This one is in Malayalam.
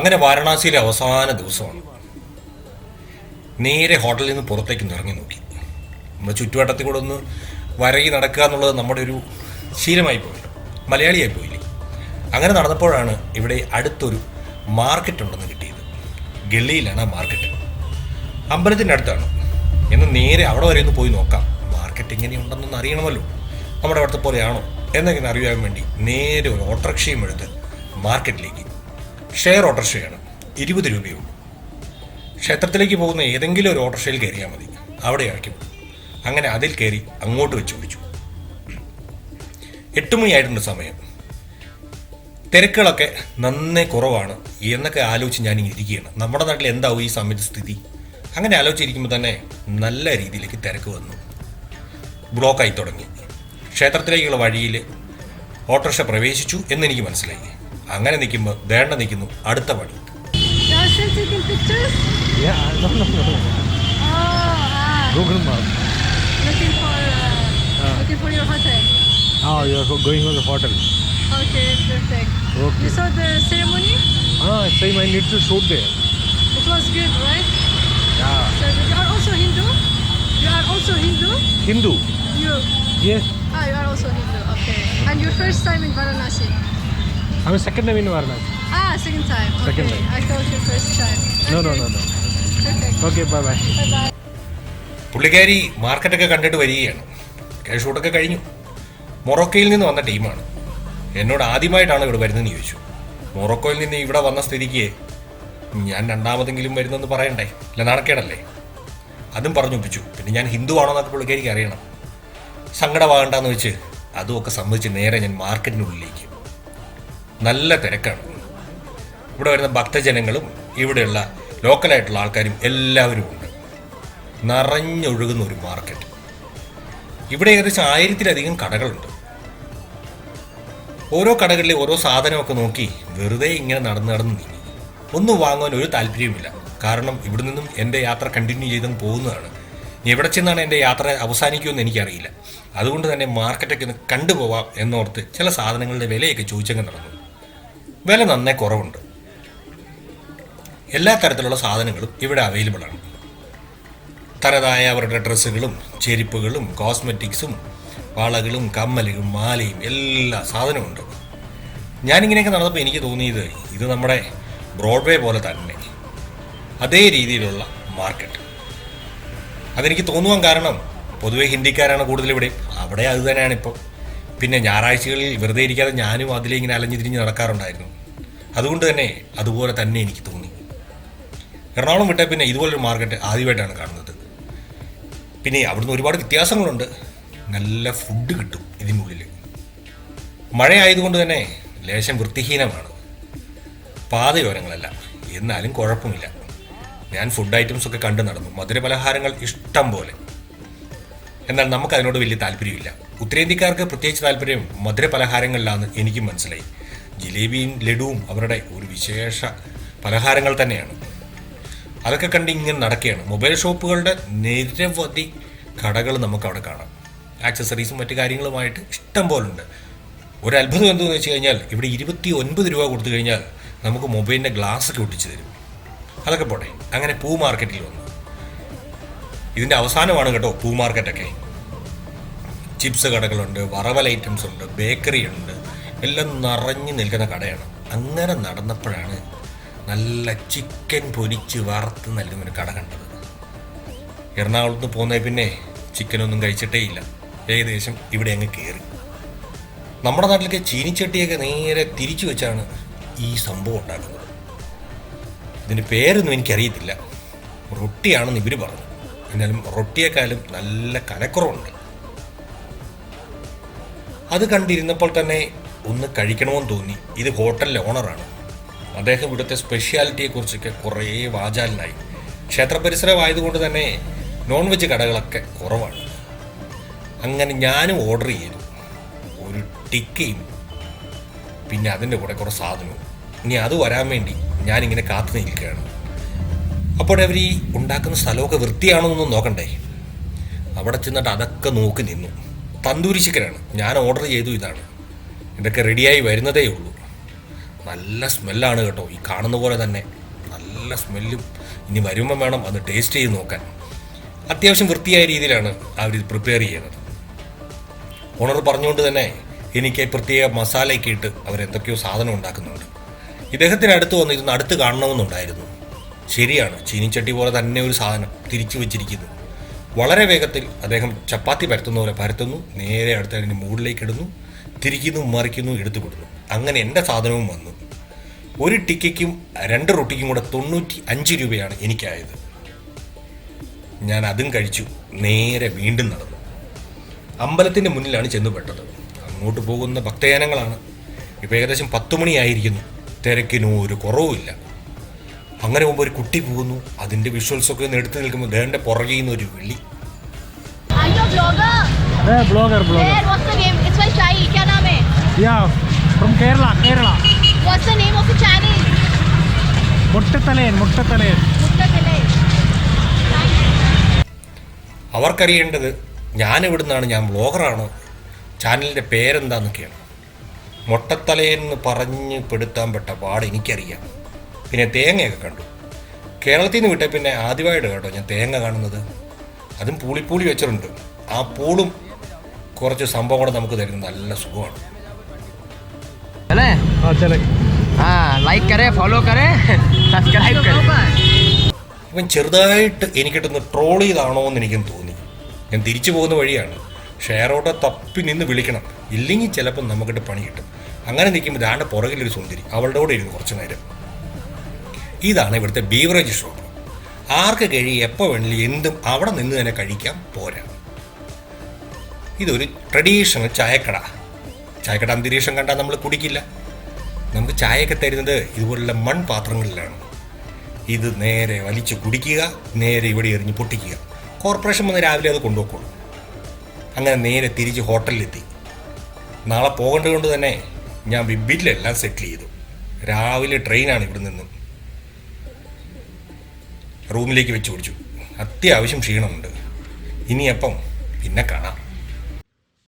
അങ്ങനെ വാരണാസിയിലെ അവസാന ദിവസമാണ്. നേരെ ഹോട്ടലിൽ നിന്ന് പുറത്തേക്ക് ഇറങ്ങി നോക്കി. നമ്മുടെ ചുറ്റുവട്ടത്തിൽ കൂടെ ഒന്ന് വരകി നടക്കുക എന്നുള്ളത് നമ്മുടെ ഒരു ശീലമായി പോയില്ല, മലയാളിയായി പോയില്ലേ. അങ്ങനെ നടന്നപ്പോഴാണ് ഇവിടെ അടുത്തൊരു മാർക്കറ്റ് ഉണ്ടെന്ന് കിട്ടിയത്. ഗള്ളിയിലാണ് ആ മാർക്കറ്റ്. അമ്പലത്തിൻ്റെ അടുത്താണ്. എന്ന് നേരെ അവിടെ വരെ ഒന്ന് പോയി നോക്കാം, മാർക്കറ്റ് എങ്ങനെയുണ്ടെന്നൊന്ന് അറിയണമല്ലോ, നമ്മുടെ അവിടുത്തെ പോലെയാണോ എന്നെങ്ങനെ അറിയാൻ വേണ്ടി നേരെ ഒരു ഓട്ടോറിക്ഷയും എടുത്ത് മാർക്കറ്റിലേക്ക്. ഷെയർ ഓട്ടോറിക്ഷയാണ്, 20 രൂപയുള്ളൂ. ക്ഷേത്രത്തിലേക്ക് പോകുന്ന ഏതെങ്കിലും ഒരു ഓട്ടോറിക്ഷയിൽ കയറിയാൽ മതി, അവിടെ ഇറക്കും. അങ്ങനെ അതിൽ കയറി അങ്ങോട്ട് വെച്ച് ഓടിച്ചു. 8 മണിയായിട്ടുണ്ട് സമയം. തിരക്കുകളൊക്കെ നന്നേ കുറവാണ് എന്നൊക്കെ ആലോചിച്ച് ഞാനിങ്ങനെ ഇരിക്കുകയാണ്. നമ്മുടെ നാട്ടിൽ എന്താവും ഈ സമയത്ത് സ്ഥിതി? അങ്ങനെ ആലോചിച്ചിരിക്കുമ്പോൾ തന്നെ നല്ല രീതിയിലേക്ക് തിരക്ക് വന്നു, ബ്ലോക്കായി തുടങ്ങി. ക്ഷേത്രത്തിലേക്കുള്ള വഴിയിൽ ഓട്ടോറിക്ഷ പ്രവേശിച്ചു എന്നെനിക്ക് മനസ്സിലായി. അങ്ങനെ നിൽക്കുമ്പോൾ ദേണ്ട നിൽക്കുന്നു അടുത്ത പണി. Google Maps. Looking for your hotel. Oh, you are going to the hotel. Okay, perfect. Okay. You saw the ceremony? Same. I need to shoot there. It was good, right? Yeah. So you are also Hindu? You are also Hindu? Hindu. You? Yes. You are also Hindu. Okay. And your first time in Varanasi? I'm second time in Varanasi. Second time. Okay. Second time. I thought your first time. No. Perfect. Okay, bye. Bye-bye. പുള്ളിക്കാരി മാർക്കറ്റൊക്കെ കണ്ടിട്ട് വരികയാണ്. ഷൂട്ടൊക്കെ കഴിഞ്ഞു. മൊറോക്കോയിൽ നിന്ന് വന്ന ടീമാണ്. എന്നോട് ആദ്യമായിട്ടാണ് ഇവിടെ വരുന്നതെന്ന് ചോദിച്ചു. മൊറോക്കോയിൽ നിന്ന് ഇവിടെ വന്ന സ്ഥിതിക്ക് ഞാൻ രണ്ടാമതെങ്കിലും വരുന്നെന്ന് പറയണ്ടേ, അല്ല നാണക്കേടല്ലേ? അതും പറഞ്ഞൊപ്പിച്ചു. പിന്നെ ഞാൻ ഹിന്ദു ആണോ എന്നൊക്കെ പുള്ളിക്കാരിക്ക് അറിയണം. സങ്കടമാകണ്ടെന്ന് വെച്ച് അതുമൊക്കെ സമ്മതിച്ച് നേരെ ഞാൻ മാർക്കറ്റിനുള്ളിലേക്ക്. നല്ല തിരക്കാണ്. ഇവിടെ വരുന്ന ഭക്തജനങ്ങളും ഇവിടെയുള്ള ലോക്കലായിട്ടുള്ള ആൾക്കാരും എല്ലാവരും ഉണ്ട്. നിറഞ്ഞൊഴുകുന്ന ഒരു മാർക്കറ്റ്. ഇവിടെ ഏകദേശം 1000-ലധികം കടകളുണ്ട്. ഓരോ കടകളിലെ ഓരോ സാധനമൊക്കെ നോക്കി വെറുതെ ഇങ്ങനെ നടന്ന് നീങ്ങി. ഒന്നും വാങ്ങാൻ ഒരു താല്പര്യവുമില്ല. കാരണം ഇവിടെ നിന്നും എൻ്റെ യാത്ര കണ്ടിന്യൂ ചെയ്തെന്ന് പോകുന്നതാണ്. എവിടെ ചെന്നാണ് എൻ്റെ യാത്ര അവസാനിക്കുമെന്ന് എനിക്കറിയില്ല. അതുകൊണ്ട് തന്നെ മാർക്കറ്റൊക്കെ ഒന്ന് കണ്ടുപോവാം എന്നോർത്ത് ചില സാധനങ്ങളുടെ വിലയൊക്കെ ചോദിച്ചങ്ങ് നടന്നു. വില നന്നേ കുറവുണ്ട്. എല്ലാ തരത്തിലുള്ള സാധനങ്ങളും ഇവിടെ അവൈലബിൾ ആണ്. തനതായ അവരുടെ ഡ്രസ്സുകളും ചെരുപ്പുകളും കോസ്മെറ്റിക്സും വളകളും കമ്മലുകളും മാലയും എല്ലാ സാധനമുണ്ട്. ഞാനിങ്ങനെയൊക്കെ നടന്നപ്പോൾ എനിക്ക് തോന്നിയത് ഇത് നമ്മുടെ ബ്രോഡ്വേ പോലെ തന്നെ അതേ രീതിയിലുള്ള മാർക്കറ്റ്. അതെനിക്ക് തോന്നുവാൻ കാരണം പൊതുവേ ഹിന്ദിക്കാരാണ് കൂടുതൽ ഇവിടെ. അവിടെ അത് തന്നെയാണ് ഇപ്പോൾ. പിന്നെ ഞായറാഴ്ചകളിൽ വെറുതെ ഇരിക്കാതെ ഞാനും അതിലെ ഇങ്ങനെ അലഞ്ഞു തിരിഞ്ഞ് നടക്കാറുണ്ടായിരുന്നു. അതുകൊണ്ട് തന്നെ അതുപോലെ തന്നെ എനിക്ക് തോന്നി. എറണാകുളം വിട്ടാൽ പിന്നെ ഇതുപോലൊരു മാർക്കറ്റ് ആദ്യമായിട്ടാണ് കാണുന്നത്. പിന്നെ അവിടുന്ന് ഒരുപാട് വ്യത്യാസങ്ങളുണ്ട്. നല്ല ഫുഡ് കിട്ടും ഇതിനുള്ളിൽ. മഴയായതുകൊണ്ട് തന്നെ ലേശം വൃത്തിഹീനമാണ് പാതയോരങ്ങളല്ല. എന്നാലും കുഴപ്പമില്ല. ഞാൻ ഫുഡ് ഐറ്റംസൊക്കെ കണ്ടു നടന്നു. മധുരപലഹാരങ്ങൾ ഇഷ്ടം പോലെ. എന്നാൽ നമുക്കതിനോട് വലിയ താല്പര്യമില്ല. ഉത്തരേന്ത്യക്കാർക്ക് പ്രത്യേകിച്ച് താല്പര്യം മധുരപലഹാരങ്ങളിലാണെന്ന് എനിക്കും മനസ്സിലായി. ജിലേബിയും ലഡുവും അവരുടെ ഒരു വിശേഷ പലഹാരങ്ങൾ തന്നെയാണ്. അതൊക്കെ കണ്ട് ഇങ്ങനെ നടക്കുകയാണ്. മൊബൈൽ ഷോപ്പുകളുടെ നിരവധി കടകൾ നമുക്കവിടെ കാണാം. ആക്സസറീസും മറ്റു കാര്യങ്ങളുമായിട്ട് ഇഷ്ടം പോലുണ്ട്. ഒരു അത്ഭുതം എന്തെന്ന് വെച്ച് കഴിഞ്ഞാൽ ഇവിടെ 29 രൂപ കൊടുത്തു കഴിഞ്ഞാൽ നമുക്ക് മൊബൈലിൻ്റെ ഗ്ലാസ്സൊക്കെ ഒട്ടിച്ച് തരും. അതൊക്കെ പോട്ടെ. അങ്ങനെ പൂ മാർക്കറ്റിൽ വന്നു. ഇതിൻ്റെ അവസാനമാണ് കേട്ടോ പൂ മാർക്കറ്റൊക്കെ. ചിപ്സ് കടകളുണ്ട്, വറവൽ ഐറ്റംസ് ഉണ്ട്, ബേക്കറി ഉണ്ട്, എല്ലാം നിറഞ്ഞു നിൽക്കുന്ന കടയാണ്. അങ്ങനെ നടന്നപ്പോഴാണ് നല്ല ചിക്കൻ പൊരിച്ച് വറുത്ത് നൽകുന്നൊരു കട കണ്ടത്. എറണാകുളത്ത് പോകുന്ന പിന്നെ ചിക്കനൊന്നും കഴിച്ചിട്ടേ ഇല്ല. ഏകദേശം ഇവിടെ അങ്ങ് കയറി. നമ്മുടെ നാട്ടിലൊക്കെ ചീനിച്ചട്ടിയൊക്കെ നേരെ തിരിച്ചു വെച്ചാണ് ഈ സംഭവം ഉണ്ടാക്കുന്നത്. ഇതിൻ്റെ പേരൊന്നും എനിക്കറിയത്തില്ല. റൊട്ടിയാണെന്ന് ഇവർ പറഞ്ഞു. എന്നാലും റൊട്ടിയേക്കാളും നല്ല കനക്കുറവുണ്ട്. അത് കണ്ടിരുന്നപ്പോൾ തന്നെ ഒന്ന് കഴിക്കണമെന്ന് തോന്നി. ഇത് ഹോട്ടലിലെ ഓണറാണ്. അദ്ദേഹം ഇവിടുത്തെ സ്പെഷ്യാലിറ്റിയെക്കുറിച്ചൊക്കെ കുറേ വാചാലനായി. ക്ഷേത്ര പരിസരമായതുകൊണ്ട് തന്നെ നോൺ വെജ് കടകളൊക്കെ കുറവാണ്. അങ്ങനെ ഞാനും ഓർഡർ ചെയ്തു. ഒരു ടിക്കയും പിന്നെ അതിൻ്റെ കൂടെ കുറേ സാധനവും. ഇനി അത് വരാൻ വേണ്ടി ഞാനിങ്ങനെ കാത്തു നിൽക്കുകയാണ്. അപ്പോൾ അവർ ഈ ഉണ്ടാക്കുന്ന സ്ഥലമൊക്കെ വൃത്തിയാണോന്നൊന്നും നോക്കണ്ടേ. അവിടെ ചെന്നിട്ട് അതൊക്കെ നോക്കി നിന്നു. തന്തൂരി ചിക്കനാണ് ഞാൻ ഓർഡർ ചെയ്തു. ഇതാണ് ഇതൊക്കെ റെഡിയായി വരുന്നതേ ഉള്ളൂ. നല്ല സ്മെല്ലാണ് കേട്ടോ, ഈ കാണുന്ന പോലെ തന്നെ നല്ല സ്മെല്ലും. ഇനി വരുമ്പം വേണം അത് ടേസ്റ്റ് ചെയ്ത് നോക്കാൻ. അത്യാവശ്യം വൃത്തിയായ രീതിയിലാണ് അവരിത് പ്രിപ്പയർ ചെയ്യുന്നത്. ഓണർ പറഞ്ഞുകൊണ്ട് തന്നെ എനിക്ക് പ്രത്യേക മസാലയൊക്കെ ഇട്ട് അവരെന്തൊക്കെയോ സാധനം ഉണ്ടാക്കുന്നുണ്ട്. ഇദ്ദേഹത്തിന് അടുത്ത് വന്ന് ഇതൊന്ന് അടുത്ത് കാണണമെന്നുണ്ടായിരുന്നു. ശരിയാണ്, ചീനിച്ചട്ടി പോലെ തന്നെ ഒരു സാധനം തിരിച്ചു വെച്ചിരിക്കുന്നു. വളരെ വേഗത്തിൽ അദ്ദേഹം ചപ്പാത്തി പരത്തുന്ന പോലെ പരത്തുന്നു, നേരെ അടുത്ത് അതിൻ്റെ മുകളിലേക്ക് ഇടുന്നു, തിരിക്കുന്നു, മറിക്കുന്നു, എടുത്തു വിടുന്നു. അങ്ങനെ എൻ്റെ സാധനവും വന്നു. ഒരു ടിക്കയ്ക്കും 2 റൊട്ടിക്കും കൂടെ 95 രൂപയാണ് എനിക്കായത്. ഞാൻ അതും കഴിച്ചു, നേരെ വീണ്ടും നടന്നു. അമ്പലത്തിൻ്റെ മുന്നിലാണ് ചെന്നുപെട്ടത്. അങ്ങോട്ട് പോകുന്ന ഭക്തജനങ്ങളാണ്. ഇപ്പോൾ ഏകദേശം 10 മണിയായിരിക്കുന്നു. തിരക്കിനും ഒരു കുറവുമില്ല. അങ്ങനെ മുമ്പ് ഒരു കുട്ടി പോകുന്നു. അതിൻ്റെ വിഷ്വൽസൊക്കെ ഒന്ന് എടുത്തു നിൽക്കുമ്പോൾ ദേഹൻ്റെ പുറകിൽ നിന്ന് ഒരു വിളി. Are you a vlogger? Yeah, blogger. Where? What's the name? It's my chai. क्या नाम है? Yeah, from Kerala. What's the name of the channel? മുട്ടത്തലയൻ. Muttakalai. അവർക്കറിയേണ്ടത് ഞാൻ എവിടുന്നാണ്, ഞാൻ വ്ളോഗറാണോ, ചാനലിൻ്റെ പേരെന്താന്നൊക്കെയാണ്. മുട്ടത്തലയെന്ന് പറഞ്ഞ് പെടുത്താൻ പെട്ട പാട് എനിക്കറിയാം. പിന്നെ തേങ്ങയൊക്കെ കണ്ടു. കേരളത്തിൽ നിന്ന് വിട്ടേ പിന്നെ ആദ്യമായിട്ട് കേട്ടോ ഞാൻ തേങ്ങ കാണുന്നത്. അതും പൂളി വെച്ചിട്ടുണ്ട്. ആ പൂളും കുറച്ച് സംഭവം കൂടെ നമുക്ക് തരുന്നത് നല്ല സുഖമാണ്. चले हाँ चले. हाँ लाइक करें फॉलो करें सब्सक्राइब करें. ഇവൻ ചെറുതായിട്ട് എനിക്കിട്ടൊന്ന് ട്രോൾ ചെയ്താണോ എന്ന് എനിക്കും തോന്നി. ഞാൻ തിരിച്ചു പോകുന്ന വഴിയാണ്. ഷെയർ ഓട്ടോ തപ്പി നിന്ന് വിളിക്കണം, ഇല്ലെങ്കിൽ ചിലപ്പോൾ നമുക്കിട്ട് പണി കിട്ടും. അങ്ങനെ നിൽക്കുമ്പോൾ ദാണ്ട് പുറകിലൊരു സുന്ദരി, അവളുടെ കൂടെ ഇരുന്നു കുറച്ച് നേരം. ഇതാണ് ഇവിടുത്തെ ബീവറേജ് ഷോപ്പ്. ആർക്ക് കഴിയും എപ്പോൾ വേണമെങ്കിലും എന്തും അവിടെ നിന്ന് തന്നെ കഴിക്കാം, പോരാ. ഇതൊരു ട്രഡീഷണൽ ചായക്കട അന്തരീക്ഷം കണ്ടാൽ നമ്മൾ കുടിക്കില്ല. നമുക്ക് ചായയൊക്കെ തരുന്നത് ഇതുപോലുള്ള മൺപാത്രങ്ങളിലാണ്. ഇത് നേരെ വലിച്ച് കുടിക്കുക, നേരെ ഇവിടെ എറിഞ്ഞ് പൊട്ടിക്കുക. കോർപ്പറേഷൻ വന്ന് രാവിലെ അത് കൊണ്ടുപോയിക്കോളൂ. അങ്ങനെ നേരെ തിരിച്ച് ഹോട്ടലിലെത്തി. നാളെ പോകേണ്ടത് കൊണ്ട് തന്നെ ഞാൻ ബില്ലെല്ലാം സെറ്റിൽ ചെയ്തു. രാവിലെ ട്രെയിനാണ് ഇവിടെ നിന്നും. റൂമിലേക്ക് വെച്ച് കുടിച്ചു. അത്യാവശ്യം ക്ഷീണമുണ്ട്. ഇനിയപ്പം പിന്നെ കാണാം.